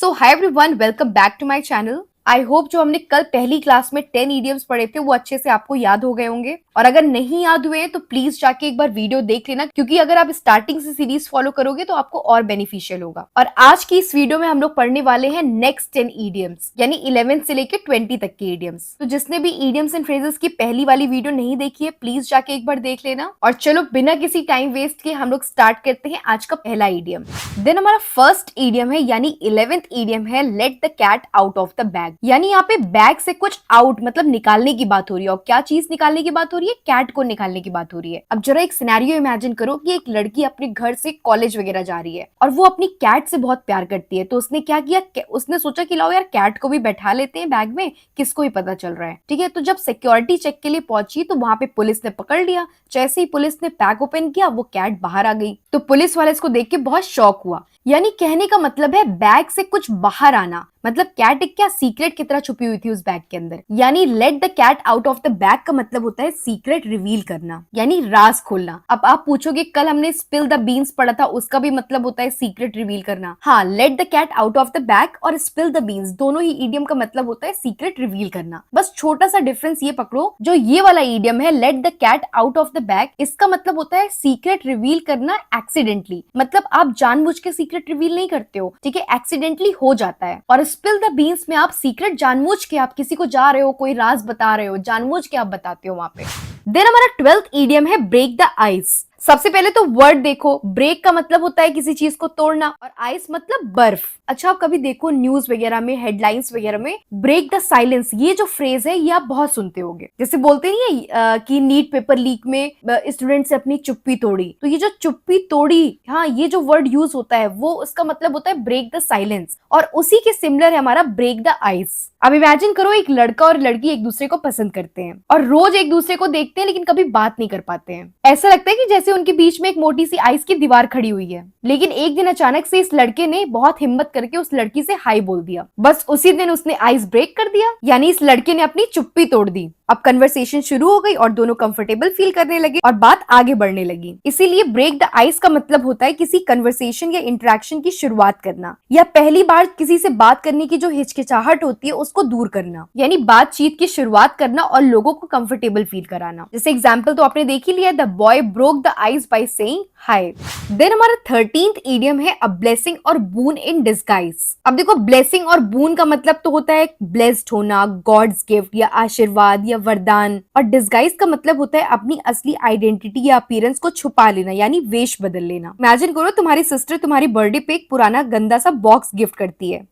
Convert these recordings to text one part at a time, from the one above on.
So hi everyone, welcome back to my channel. I hope जो हमने कल पहली क्लास में 10 इडियम्स पढ़े थे वो अच्छे से आपको याद हो गए होंगे, और अगर नहीं याद हुए तो प्लीज जाके एक बार वीडियो देख लेना, क्योंकि अगर आप स्टार्टिंग से सीरीज फॉलो करोगे तो आपको और बेनिफिशियल होगा। और आज की इस वीडियो में हम लोग पढ़ने वाले हैं नेक्स्ट 10 इडियम्स, यानी 11 से लेकर 20 तक के इडियम्स। तो जिसने भी इडियम्स एंड फ्रेजेस की पहली वाली वीडियो नहीं देखी है, प्लीज जाके एक बार देख लेना। और चलो बिना किसी टाइम वेस्ट के हम लोग स्टार्ट करते हैं आज का पहला इडियम। देन हमारा फर्स्ट इडियम है, यानी 11th इडियम है, let the cat out of the bag. यानी यहाँ पे बैग से कुछ आउट मतलब निकालने की बात हो रही है। और क्या चीज निकालने की बात हो रही है? कैट को निकालने की बात हो रही है। अब जरा एक सिनेरियो इमेजिन करो कि एक लड़की अपने घर से कॉलेज वगैरह जा रही है और वो अपनी कैट से बहुत प्यार करती है। तो उसने क्या किया, उसने सोचा कि लाओ यार कैट को भी बैठा लेते हैं बैग में, किसको ही पता चल रहा है। ठीक है, तो जब सिक्योरिटी चेक के लिए पहुंची तो वहां पे पुलिस ने पकड़ लिया। जैसे ही पुलिस ने पैक ओपन किया वो कैट बाहर आ गई। तो पुलिस वाले इसको देख के बहुत शॉक हुआ। यानी कहने का मतलब है बैग से कुछ बाहर आना, मतलब कैट एक क्या सीक्रेट की तरह छुपी हुई थी उस बैग के अंदर। यानी let the cat out of the bag का मतलब होता है सीक्रेट रिवील करना, यानी राज खोलना। अब आप पूछोगे कल हमने स्पिल द बीन्स पढ़ा था, उसका भी मतलब होता है सीक्रेट रिवील करना। हाँ, let the cat out of the bag और स्पिल द बीन्स दोनों ही इडियम का मतलब होता है सीक्रेट रिवील करना। बस छोटा सा डिफरेंस ये पकड़ो, जो ये वाला इडियम है let the cat out of the bag, इसका मतलब होता है सीक्रेट रिवील करना एक्सीडेंटली, मतलब आप जानबूझ के सीक्रेट रिवील नहीं करते हो। ठीक है, एक्सीडेंटली हो जाता है। और स्पिल द बीन्स में आप सीक्रेट जानबूझ के, आप किसी को जा रहे हो, कोई राज बता रहे हो, जानबूझ के आप बताते हो वहां पे। देन हमारा 12th इडियम है ब्रेक द आइस। सबसे पहले तो वर्ड देखो, ब्रेक का मतलब होता है किसी चीज को तोड़ना और आइस मतलब बर्फ। अच्छा, आप कभी देखो न्यूज वगैरह में, हेडलाइंस वगैरह में ब्रेक द साइलेंस, ये जो फ्रेज है ये आप बहुत सुनते होगे। जैसे बोलते नहीं है कि नीट पेपर लीक में स्टूडेंट से अपनी चुप्पी तोड़ी, तो ये जो चुप्पी तोड़ी, हाँ, ये जो वर्ड यूज होता है वो उसका मतलब होता है ब्रेक द साइलेंस। और उसी के सिमिलर है हमारा ब्रेक द आइस। अब इमेजिन करो एक लड़का और लड़की एक दूसरे को पसंद करते हैं और रोज एक दूसरे को देखते हैं लेकिन कभी बात नहीं कर पाते हैं। ऐसा लगता है कि जैसे उनके बीच में एक मोटी सी आइस की दीवार खड़ी हुई है। लेकिन एक दिन अचानक से इस लड़के ने बहुत हिम्मत करके उस लड़की से हाई बोल दिया। बस उसी दिन उसने आइस ब्रेक कर दिया, यानी इस लड़के ने अपनी चुप्पी तोड़ दी। अब कन्वर्सेशन शुरू हो गई और दोनों कंफर्टेबल फील करने लगे और बात आगे बढ़ने लगी। इसीलिए ब्रेक द आइस का मतलब होता है किसी कन्वर्सेशन या इंटरेक्शन की शुरुआत करना, या पहली बार किसी से बात करने की जो हिचकिचाहट होती है उसको दूर करना, यानी बातचीत की शुरुआत करना और लोगों को कंफर्टेबल फील कराना। जैसे एग्जाम्पल तो आपने देख ही लिया, the boy broke the ice by saying hi. Then हमारा 13th इडियम है अ ब्लेसिंग और बून इन डिस्गाइज। अब देखो, ब्लेसिंग और बून का मतलब तो होता है ब्लेस्ड होना, गॉड्स गिफ्ट या आशीर्वाद या वरदान। और डिस्गाइज का मतलब होता है अपनी असली आइडेंटिटी या अपीयरेंस को छुपा लेना, यानी वेश बदल लेना। इमेजिन करो तुम्हारी सिस्टर तुम्हारी बर्थडे पे एक पुराना गंदा सा बॉक्स गिफ्ट करती है।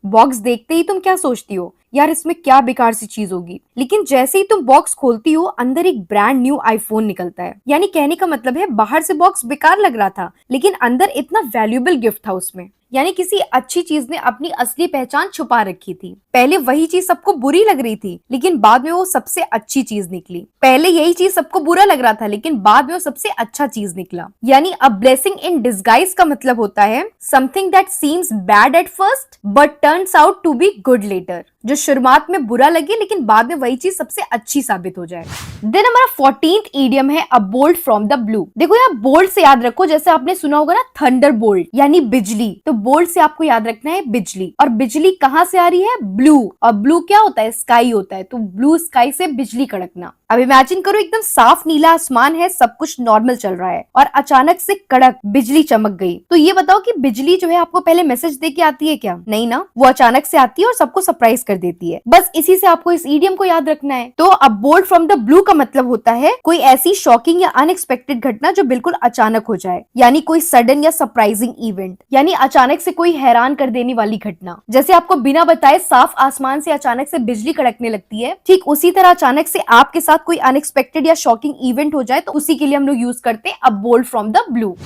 बॉक्स देखते ही तुम क्या सोचती हो, यार इसमें क्या बेकार सी चीज होगी। लेकिन जैसे ही तुम बॉक्स खोलती हो अंदर एक ब्रांड न्यू आईफोन निकलता है। यानी कहने का मतलब है बाहर से बॉक्स बेकार लग रहा था लेकिन अंदर इतना वैल्यूएबल गिफ्ट था उसमें। यानी किसी अच्छी चीज ने अपनी असली पहचान छुपा रखी थी। पहले वही चीज सबको बुरी लग रही थी लेकिन बाद में वो सबसे अच्छी चीज निकली। पहले यही चीज सबको बुरा लग रहा था लेकिन बाद में वो सबसे अच्छा चीज निकला। यानी अ ब्लेसिंग इन डिस्गाइज का मतलब होता है something that seems bad at first but turns out to be good later, जो शुरुआत में बुरा लगे लेकिन बाद में वही चीज सबसे अच्छी साबित हो जाए। देन हमारा 14th इडियम है अ बोल्ट फ्रॉम द ब्लू। देखो यहाँ बोल्ट से याद रखो, जैसे आपने सुना होगा ना थंडर बोल्ट यानी बिजली, तो बोल्ट से आपको याद रखना है बिजली। और बिजली कहाँ से आ रही है? ब्लू। और ब्लू क्या होता है? स्काई होता है। तो ब्लू स्काई से बिजली कड़कना। अब इमेजिन करो एकदम साफ नीला आसमान है, सब कुछ नॉर्मल चल रहा है और अचानक से कड़क बिजली चमक गई। तो ये बताओ कि बिजली जो है आपको पहले मैसेज दे के आती है क्या? नहीं ना, वो अचानक से आती है और सबको सरप्राइज कर देती है। बस इसी से आपको इस इडियम को याद रखना है। तो अब बोल्ट फ्रॉम द ब्लू का मतलब होता है कोई ऐसी शॉकिंग या अनएक्सपेक्टेड घटना जो बिल्कुल अचानक हो जाए, यानी कोई सडन या सरप्राइजिंग इवेंट, यानी अचानक से कोई हैरान कर देने वाली घटना। जैसे आपको बिना बताए साफ आसमान से अचानक से बिजली कड़कने लगती है, ठीक उसी तरह अचानक से आपके साथ कोई अनएक्सपेक्टेड या शॉकिंग इवेंट हो जाए तो उसी के लिए हम लोग यूज करते हैं a bolt from the blue.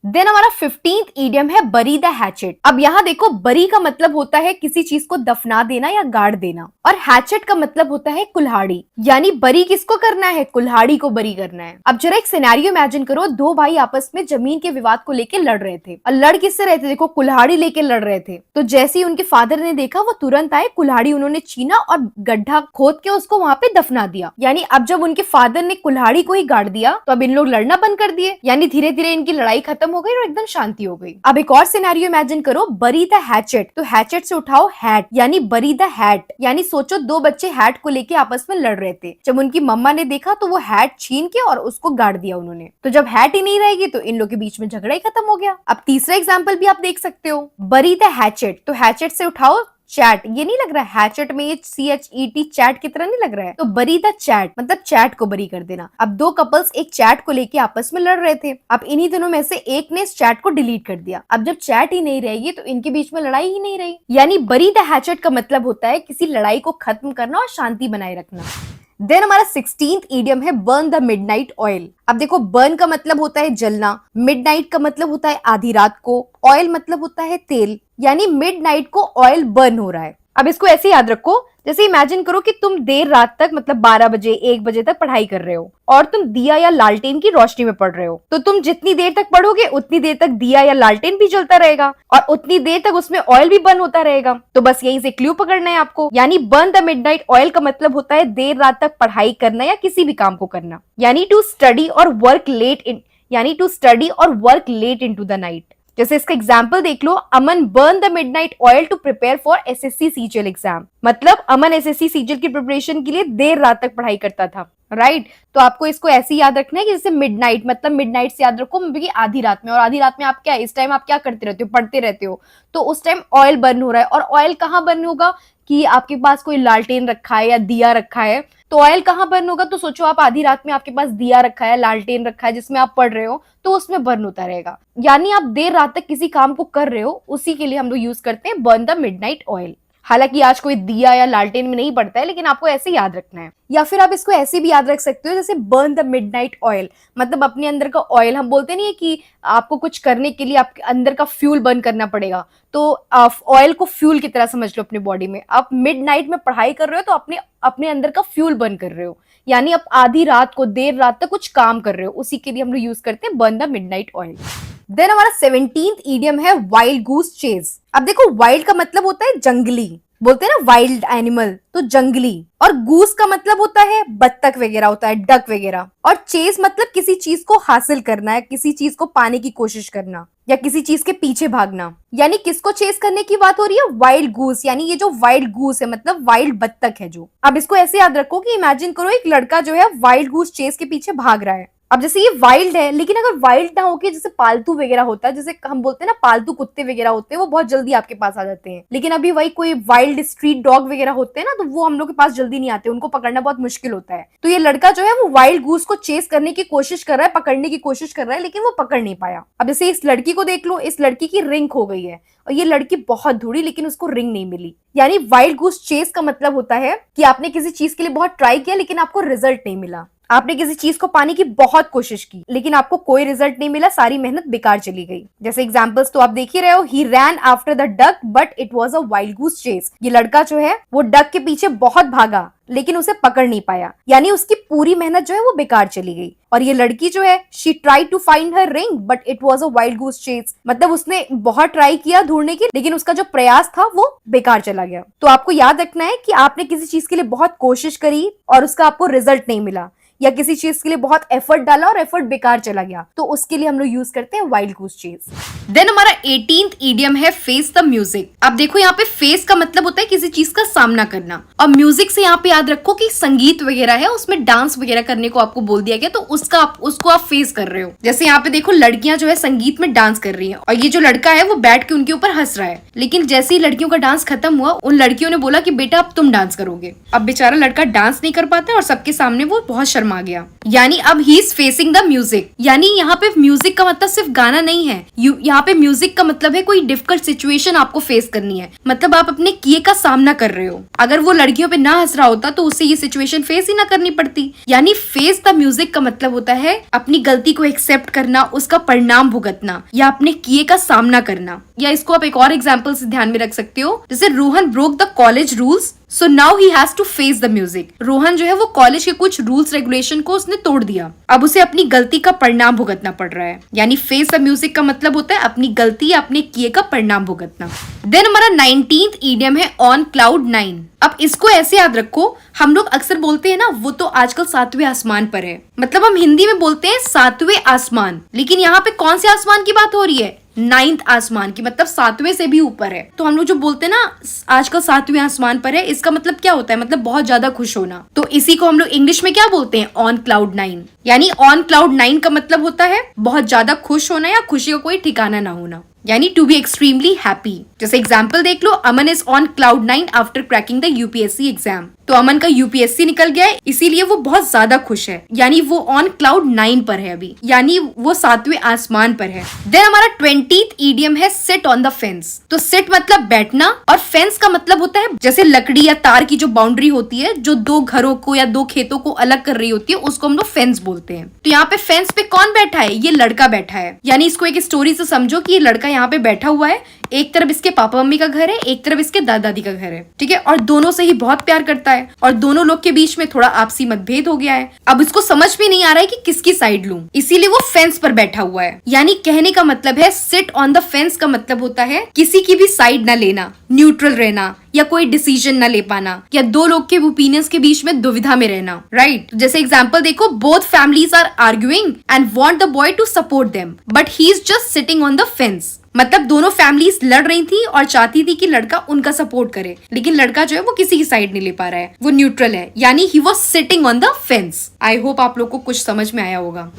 Then हमारा 15th इडियम है बरी द हैचेट। अब यहाँ देखो, बरी का मतलब होता है किसी चीज को दफना देना या गाड़ देना, और हैचेट का मतलब होता है कुल्हाड़ी। यानी बरी किसको करना है? कुल्हाड़ी को बरी करना है। अब जरा एक सिनेरियो इमेजिन करो, दो भाई आपस में जमीन के विवाद को लेकर लड़ रहे थे और लड़ किससे रहे थे? देखो, कुल्हाड़ी लेके लड़ रहे थे। तो जैसे ही उनके फादर ने देखा वो तुरंत आए, कुल्हाड़ी उन्होंने छीना और गड्ढा खोद के उसको वहां पे दफना दिया। यानी अब जब उनके फादर ने कुल्हाड़ी को ही गाड़ दिया तो अब इन लोग लड़ना बंद कर दिए, यानी धीरे धीरे इनकी लड़ाई खत्म खत्म हो गई और एकदम शांति हो गई। अब एक और सिनेरियो इमेजिन करो, बरी द हैचेट। तो हैचेट से उठाओ हैट, यानी बरी द हैट। यानी सोचो दो बच्चे हैट को लेके आपस में लड़ रहे थे। जब उनकी मम्मा ने देखा तो वो हैट छीन के और उसको गाड़ दिया उन्होंने। तो जब हैट ही नहीं रहेगी तो इन लोग के बीच में झगड़ा ही खत्म हो गया। अब तीसरा एग्जाम्पल भी आप देख सकते हो, बरी द हैचेट। तो हैचेट से उठाओ चैट। ये नहीं लग रहा है हैचेट में CHET चैट की तरह नहीं लग रहा है। तो बरी द चैट मतलब चैट को बरी कर देना। अब दो कपल्स एक चैट को लेके आपस में लड़ रहे थे। अब इन्हीं दोनों में से एक ने इस चैट को डिलीट कर दिया। अब जब चैट ही नहीं रहेगी तो इनके बीच में लड़ाई ही नहीं रही। यानी बरी द हैचेट का मतलब होता है किसी लड़ाई को खत्म करना और शांति बनाए रखना। देन हमारा 16th इडियम है बर्न द मिडनाइट ऑयल। अब देखो बर्न का मतलब होता है जलना, मिडनाइट का मतलब होता है आधी रात को, ऑयल मतलब होता है तेल। यानी मिडनाइट को ऑयल बर्न हो रहा है। अब इसको ऐसे याद रखो, जैसे इमेजिन करो कि तुम देर रात तक मतलब 12 बजे 1 बजे तक पढ़ाई कर रहे हो और तुम दिया या लालटेन की रोशनी में पढ़ रहे हो। तो तुम जितनी देर तक पढ़ोगे उतनी देर तक दिया या लालटेन भी जलता रहेगा और उतनी देर तक उसमें ऑयल भी बर्न होता रहेगा। तो बस यहीं से क्लू पकड़ना है आपको। यानी बर्न द मिडनाइट ऑयल का मतलब होता है देर रात तक पढ़ाई करना या किसी भी काम को करना। यानी टू स्टडी और work late into the night. जैसे इसका एग्जाम्पल देख लो, Aman burn the midnight oil to prepare for SSC CGL exam. मतलब अमन SSC सीजीएल की प्रिपरेशन के लिए देर रात तक पढ़ाई करता था। राइट तो आपको इसको ऐसे याद रखना है कि जैसे मिडनाइट मतलब मिडनाइट से याद रखो कि आधी रात में। और आधी रात में आप क्या इस टाइम आप क्या करते रहते हो, पढ़ते रहते हो। तो उस टाइम ऑयल बर्न हो रहा है। और ऑयल कहाँ बर्न होगा कि आपके पास कोई लालटेन रखा है या दिया रखा है। तो ऑयल कहाँ बर्न होगा, तो सोचो आप आधी रात में आपके पास दिया रखा है, लालटेन रखा है जिसमें आप पढ़ रहे हो, तो उसमें बर्न होता रहेगा। यानी आप देर रात तक किसी काम को कर रहे हो, उसी के लिए हम लोग यूज करते हैं बर्न द मिडनाइट ऑयल। हालांकि आज कोई दिया या लालटेन में नहीं पड़ता है, लेकिन आपको ऐसे याद रखना है। या फिर आप इसको ऐसे भी याद रख सकते हो जैसे बर्न द मिडनाइट ऑयल मतलब अपने अंदर का ऑयल। हम बोलते नहीं है कि आपको कुछ करने के लिए आपके अंदर का फ्यूल बर्न करना पड़ेगा, तो ऑयल को फ्यूल की तरह समझ लो अपनी बॉडी में। आप मिडनाइट में पढ़ाई कर रहे हो तो अपने अंदर का फ्यूल बर्न कर रहे हो। यानी आप आधी रात को देर रात तक कुछ काम कर रहे हो, उसी के लिए हम लोग यूज करते हैं burn the midnight oil. Then हमारा 17th इडियम है वाइल्ड गूस चेज। अब देखो वाइल्ड का मतलब होता है जंगली, बोलते हैं ना वाइल्ड एनिमल, तो जंगली। और गूस का मतलब होता है बत्तख वगैरह होता है, डक वगैरह। और चेस मतलब किसी चीज को हासिल करना है, किसी चीज को पाने की कोशिश करना या किसी चीज के पीछे भागना। यानी किसको चेस करने की बात हो रही है, वाइल्ड गूस। यानी ये जो वाइल्ड गूस है मतलब वाइल्ड बत्तख है जो। अब इसको ऐसे याद रखो कि इमेजिन करो एक लड़का जो है वाइल्ड गूस चेस के पीछे भाग रहा है। अब जैसे ये वाइल्ड है, लेकिन अगर वाइल्ड ना होके जैसे पालतू वगैरह होता है, जैसे हम बोलते हैं ना पालतू कुत्ते वगैरह होते हैं, वो बहुत जल्दी आपके पास आ जाते हैं। लेकिन अभी वही कोई वाइल्ड स्ट्रीट डॉग वगैरह होते हैं ना, तो वो हम लोग के पास जल्दी नहीं आते, उनको पकड़ना बहुत मुश्किल होता है। तो ये लड़का जो है वो वाइल्ड गूस को चेस करने की कोशिश कर रहा है, पकड़ने की कोशिश कर रहा है, लेकिन वो पकड़ नहीं पाया। अब जैसे इस लड़की को देख लो, इस लड़की की रिंग खो गई है और ये लड़की बहुत ढूंढी लेकिन उसको रिंग नहीं मिली। यानी वाइल्ड गूस चेस का मतलब होता है कि आपने किसी चीज के लिए बहुत ट्राई किया लेकिन आपको रिजल्ट नहीं मिला। आपने किसी चीज को पाने की बहुत कोशिश की लेकिन आपको कोई रिजल्ट नहीं मिला, सारी मेहनत बेकार चली गई। जैसे एग्जांपल्स तो आप देख ही रहे हो, he ran after the duck but it was a wild goose chase. ये लड़का जो है वो डक के पीछे बहुत भागा लेकिन उसे पकड़ नहीं पाया, यानी उसकी पूरी मेहनत जो है वो बेकार चली गई। और ये लड़की जो है she try to find her ring but it was a wild goose chase, मतलब उसने बहुत ट्राई किया ढूंढने की लेकिन उसका जो प्रयास था वो बेकार चला गया। तो आपको याद रखना है कि आपने किसी चीज के लिए बहुत कोशिश करी और उसका आपको रिजल्ट नहीं मिला, या किसी चीज के लिए बहुत एफर्ट डाला और एफर्ट बेकार चला गया, तो उसके लिए हम लोग यूज करते हैं वाइल्ड गूस चेस। देन हमारा 18th इडियम है फेस द म्यूजिक। अब देखो यहाँ पे फेस का मतलब होता है किसी चीज का सामना करना, और म्यूजिक से यहाँ पे याद रखो कि संगीत वगैरह है, उसमें डांस वगैरह करने को आपको बोल दिया गया, तो उसको आप फेस कर रहे हो। जैसे यहाँ पे देखो लड़कियां जो है संगीत में डांस कर रही है और ये जो लड़का है वो बैठ के उनके ऊपर हंस रहा है, लेकिन जैसे ही लड़कियों का डांस खत्म हुआ उन लड़कियों ने बोला कि बेटा अब तुम डांस करोगे। अब बेचारा लड़का डांस नहीं कर पाता और सबके सामने वो बहुत शर्मा गया, यानी अब he is facing the music. यानी यहाँ पे म्यूजिक का मतलब सिर्फ गाना नहीं है, यहाँ पे म्यूजिक का मतलब है कोई डिफिकल्ट सिचुएशन आपको फेस करनी है, मतलब आप अपने किए का सामना कर रहे हो। अगर वो लड़कियों पे ना हंस रहा होता तो उससे ये सिचुएशन फेस ही ना करनी पड़ती। यानी फेस द म्यूजिक का मतलब होता है अपनी गलती को एक्सेप्ट करना, उसका परिणाम भुगतना या अपने किए का सामना करना। या इसको आप एक और एग्जाम्पल से ध्यान में रख सकते हो, जैसे Rohan broke the college rules so now he has to face the music. Rohan जो है वो कॉलेज के कुछ रूल्स रेगुलेशन को उसने तोड़ दिया, अब उसे अपनी गलती का परिणाम भुगतना पड़ रहा है। यानी फेस द म्यूजिक का मतलब होता है अपनी गलती या अपने किए का परिणाम भुगतना। देन हमारा 19th ईडियम है ऑन क्लाउड 9। अब इसको ऐसे याद रखो, हम लोग अक्सर बोलते हैं ना वो तो आजकल 7वें आसमान पर है, मतलब हम हिंदी में बोलते हैं 7वें आसमान, लेकिन यहाँ पे कौन से आसमान की बात हो रही है? 9th आसमान की, मतलब 7वें से भी ऊपर है। तो हम लोग जो बोलते हैं ना आजकल 7वें आसमान पर है, इसका मतलब क्या होता है? मतलब बहुत ज्यादा खुश होना। तो इसी को हम लोग इंग्लिश में क्या बोलते हैं? On cloud 9। यानी ऑन क्लाउड 9 का मतलब होता है बहुत ज्यादा खुश होना या खुशी का कोई ठिकाना ना होना, यानी टू बी एक्सट्रीमली हैप्पी। जैसे एग्जाम्पल देख लो, Aman is on cloud 9 after cracking the UPSC exam. तो अमन का यूपीएससी निकल गया है, इसीलिए वो बहुत ज्यादा खुश है, यानी वो ऑन क्लाउड 9 पर है अभी, यानी वो 7वें आसमान पर है। देन हमारा 20th ईडियम है सिट ऑन द फेंस। तो सिट मतलब बैठना, और फेंस का मतलब होता है जैसे लकड़ी या तार की जो बाउंड्री होती है जो दो घरों को या दो खेतों को अलग कर रही होती है, उसको हम लोग फेंस बोलते हैं। तो यहाँ पे फेंस पे कौन बैठा है? ये लड़का बैठा है। यानी इसको एक स्टोरी से समझो कि ये लड़का यहाँ पे बैठा हुआ है, एक तरफ इसके पापा मम्मी का घर है, एक तरफ इसके दादा दादी का घर है, ठीक है, और दोनों से ही बहुत प्यार करता है, और दोनों लोग के बीच में थोड़ा आपसी मतभेद हो गया है। अब इसको समझ भी नहीं आ रहा है कि किसकी साइड लूं, इसीलिए वो फेंस पर बैठा हुआ है। यानी कहने का मतलब है सिट ऑन द फेंस का मतलब होता है किसी की भी साइड न लेना, न्यूट्रल रहना, या कोई डिसीजन न ले पाना, या दो लोग के ओपिनियंस के बीच में दुविधा में रहना, राइट। जैसे एग्जांपल देखो, both families are arguing and want the boy to support them but he is just sitting on the fence. मतलब दोनों फैमिलीज लड़ रही थी और चाहती थी कि लड़का उनका सपोर्ट करे, लेकिन लड़का जो है वो किसी की साइड नहीं ले पा रहा है, वो न्यूट्रल है, यानी he was sitting on the fence. I hope आप लोग को कुछ समझ में आया होगा।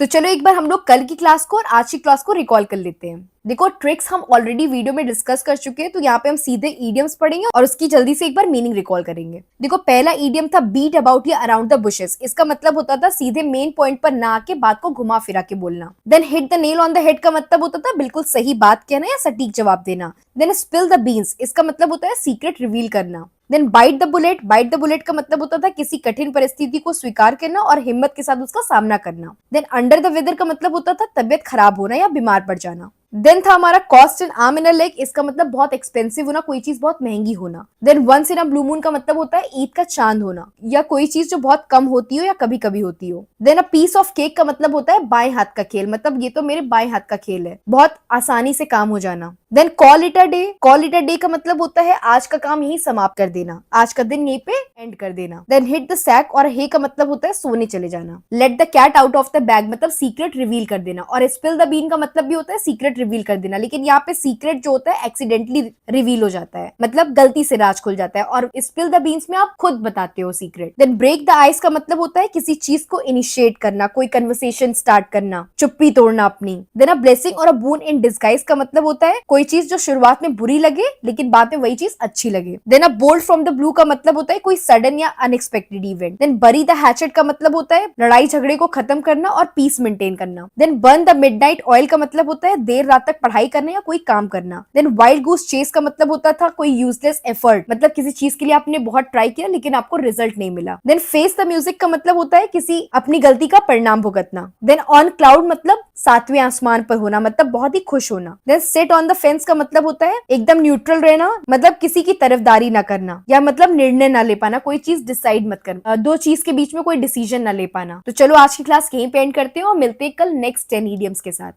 तो चलो एक बार हम लोग कल की क्लास को और आज की क्लास को रिकॉल कर लेते हैं। देखो ट्रिक्स हम ऑलरेडी वीडियो में डिस्कस कर चुके हैं, तो यहाँ पे हम सीधे इडियम्स पढ़ेंगे और उसकी जल्दी से एक बार मीनिंग रिकॉल करेंगे। देखो पहला इडियम था बीट अबाउट या अराउंड द बुशेस। इसका मतलब होता था सीधे मेन पॉइंट पर ना आके बात को घुमा फिरा के बोलना। Then hit the nail on the head का मतलब होता था बिल्कुल सही बात कहना या सटीक जवाब देना। देन स्पिल द बीन्स, इसका मतलब होता है सीक्रेट रिवील करना। Then bite the bullet, bite the bullet का मतलब होता था किसी कठिन परिस्थिति को स्वीकार करना और हिम्मत के साथ उसका सामना करना। देन अंडर द वेदर का मतलब होता था तबियत खराब होना या बीमार पड़ जाना। देन था हमारा cost N arm in a leg, इसका मतलब बहुत एक्सपेंसिव होना, कोई चीज बहुत महंगी होना। Then once in a blue moon का मतलब होता है ईद का चांद होना, या कोई चीज जो बहुत कम होती हो या कभी कभी होती हो। Then a piece of cake का मतलब होता है बाएं हाथ का खेल, मतलब ये तो मेरे बाएं हाथ का खेल है, बहुत आसानी से काम हो जाना। Then call it a day, call it a day का मतलब होता है आज का काम यही समाप्त कर देना, आज का दिन यहीं पे एंड कर देना। देन हिट द सैक और हे का मतलब होता है सोने चले जाना। Let the cat out of the bag मतलब सीक्रेट रिवील कर देना, और स्पिल द बीन का मतलब भी होता है सीक्रेट रिवील कर देना, लेकिन यहाँ पे सीक्रेट जो होता है एक्सीडेंटली रिवील हो जाता है, मतलब गलती से राज खुल जाता है, और स्पिल द बीन्स में आप खुद बताते हो secret. Then break the ice का मतलब होता है किसी चीज को इनिशिएट करना, कोई कन्वर्सेशन स्टार्ट करना, चुप्पी तोड़ना अपनी। देन अ ब्लेसिंग और अ बून इन डिस्गाइज का मतलब होता है कोई चीज जो शुरुआत में बुरी लगे लेकिन बाद में वही चीज अच्छी लगे। Then a bolt from the blue का मतलब होता है कोई सडन या unexpected event. Then bury the hatchet का मतलब होता है लड़ाई झगड़े को खत्म करना और पीस मेंटेन करना। Then burn the midnight oil का मतलब होता है देर रात तक पढ़ाई करना या कोई काम करना। देन वाइल्ड गूस चेस का मतलब होता था कोई यूजलेस एफर्ट, मतलब किसी चीज के लिए आपने बहुत ट्राई किया लेकिन आपको रिजल्ट नहीं मिला। देन फेस द म्यूजिक का मतलब होता है किसी अपनी गलती का परिणाम भुगतना। देन ऑन क्लाउड मतलब 7वें आसमान पर होना, मतलब बहुत ही खुश होना। Then sit on the fence का मतलब होता है एकदम न्यूट्रल रहना, मतलब किसी की तरफदारी ना करना, या मतलब निर्णय ना ले पाना, कोई चीज डिसाइड मत करना, दो चीज के बीच में कोई डिसीजन ना ले पाना। तो चलो आज की क्लास यहीं पे एंड करते हैं और मिलते हैं कल नेक्स्ट 10 इडियम्स के साथ।